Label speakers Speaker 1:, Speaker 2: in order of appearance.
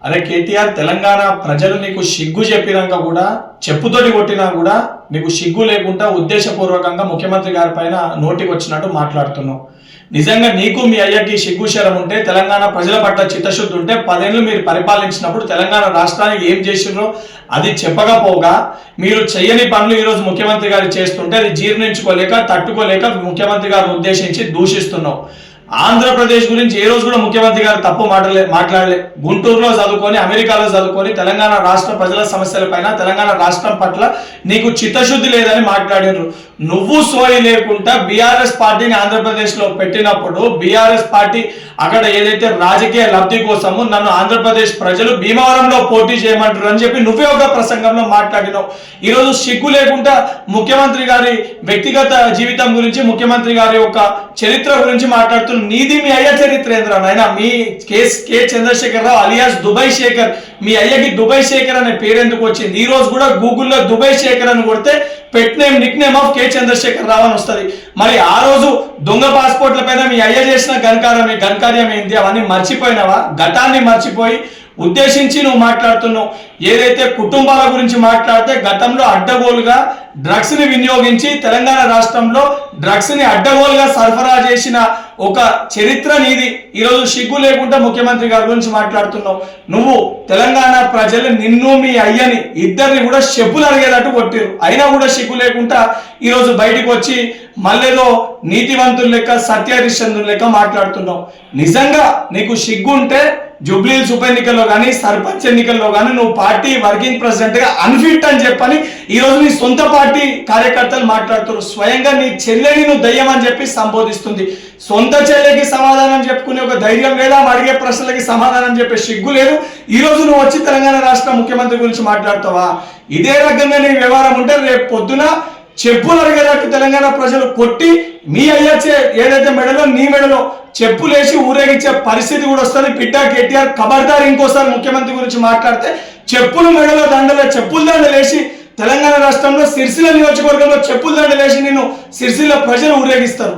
Speaker 1: అరే కేటీఆర్, తెలంగాణ ప్రజలు నీకు సిగ్గు చెప్పినాక కూడా, చెప్పుతోటి కొట్టినా కూడా నీకు సిగ్గు లేకుండా ఉద్దేశపూర్వకంగా ముఖ్యమంత్రి గారి పైన నోటికి వచ్చినట్టు మాట్లాడుతున్నావు. నిజంగా నీకు మీ అయ్యకి సిగ్గు శరం ఉంటే, తెలంగాణ ప్రజల పట్ల చిత్తశుద్ధి ఉంటే, 10 ఏళ్ళు మీరు పరిపాలించినప్పుడు తెలంగాణ రాష్ట్రానికి ఏం చేసిర్రో అది చెప్పకపోగా మీరు చెయ్యని పనులు ఈరోజు ముఖ్యమంత్రి గారు చేస్తుంటే అది జీర్ణించుకోలేక, తట్టుకోలేక ముఖ్యమంత్రి గారిని ఉద్దేశించి దూషిస్తున్నావు. ఆంధ్రప్రదేశ్ గురించి ఏ రోజు కూడా ముఖ్యమంత్రి గారు తప్పు మాట్లాడలే. గుంటూరులో చదువుకొని, అమెరికాలో చదువుకొని తెలంగాణ రాష్ట్ర ప్రజల సమస్యలపైన, తెలంగాణ రాష్ట్రం పట్ల నీకు చిత్తశుద్ధి లేదని మాట్లాడినారు. నువ్వు సోయి లేకుండా బీఆర్ఎస్ పార్టీని ఆంధ్రప్రదేశ్ లో పెట్టినప్పుడు, బీఆర్ఎస్ పార్టీ అక్కడ ఏదైతే రాజకీయ లబ్ధి కోసము నన్ను ఆంధ్రప్రదేశ్ ప్రజలు భీమవరంలో పోటీ చేయమంటారు అని చెప్పి నువ్వే ఒక ప్రసంగంలో మాట్లాడినావు. ఈరోజు సిగ్గు లేకుండా ముఖ్యమంత్రి గారి వ్యక్తిగత జీవితం గురించి, ముఖ్యమంత్రి గారి యొక్క చరిత్ర గురించి మాట్లాడుతూ నీది మీ అయ్య చరిత్ర ఏంద్రా నాయన? మీ K Chandrashekar Rao alias Dubai Shekar, మీ అయ్యకి దుబాయ్ శేఖర్ అనే పేరు ఎందుకు వచ్చింది? ఈ రోజు కూడా గూగుల్లో దుబాయ్ శేఖర్ అని కొడితే pet name, nick name of K Chandrashekar Rao అని వస్తుంది. మరి ఆ రోజు దొంగ పాస్పోర్ట్ల పైన మీ అయ్య చేసిన ఘనకార్యం ఏంటి? అవన్నీ మర్చిపోయినావా? గతాన్ని మర్చిపోయి ఉద్దేశించి నువ్వు మాట్లాడుతున్నావు. ఏదైతే కుటుంబాల గురించి మాట్లాడితే, గతంలో అడ్డగోలుగా డ్రగ్స్ ని వినియోగించి తెలంగాణ రాష్ట్రంలో డ్రగ్స్ ని అడ్డగోలుగా సరఫరా చేసిన ఒక చరిత్ర నీది. ఈరోజు సిగ్గు లేకుండా ముఖ్యమంత్రి గారి గురించి మాట్లాడుతున్నావు. నువ్వు తెలంగాణ ప్రజలు నిన్ను, మీ అయ్యని ఇద్దరిని కూడా చెప్పులు అడిగేటట్టు కొట్టిరు. అయినా కూడా సిగ్గు లేకుండా ఈరోజు బయటికి వచ్చి మళ్ళేదో నీతివంతులు లెక్క, సత్యహరిశ్చంద్రుల లెక్క మాట్లాడుతున్నావు. నిజంగా నీకు సిగ్గు ఉంటే జూబ్లీహిల్స్ ఉప ఎన్నికల్లో కానీ, సర్పంచ్ ఎన్నికల్లో కానీ నువ్వు పార్టీ వర్కింగ్ ప్రెసిడెంట్ గా అన్ఫిట్ అని చెప్పని ఈరోజు నీ సొంత పార్టీ కార్యకర్తలు మాట్లాడుతున్నారు. స్వయంగా నీ చెల్లెని నువ్వు దయ్యం అని చెప్పి సంబోధిస్తుంది. సొంత చెల్లెకి సమాధానం చెప్పుకునే ఒక ధైర్యం లేదా? అడిగే ప్రశ్నలకి సమాధానం చెప్పే సిగ్గు లేదు. ఈ రోజు నువ్వు వచ్చి తెలంగాణ రాష్ట్ర ముఖ్యమంత్రి గురించి మాట్లాడతావా? ఇదే రకంగా నీ వ్యవహారం ఉంటే రేపు పొద్దున చెప్పులు అడిగేటట్టు తెలంగాణ ప్రజలు కొట్టి మీ అయ్యచ్చే ఏదైతే మెడలో, నీ మెడలో చెప్పులేసి ఊరేగించే పరిస్థితి కూడా వస్తుంది. పిట్టా కేటీఆర్, ఖబర్దార్ ఇంకోసారి ముఖ్యమంత్రి గురించి మాట్లాడితే చెప్పులు మెడలో చెప్పుల దండలేసి తెలంగాణ రాష్ట్రంలో సిరిసిల్ల నియోజకవర్గంలో చెప్పుల దండలేసి నేను సిరిసిల్ల ప్రజలు ఊరేగిస్తారు.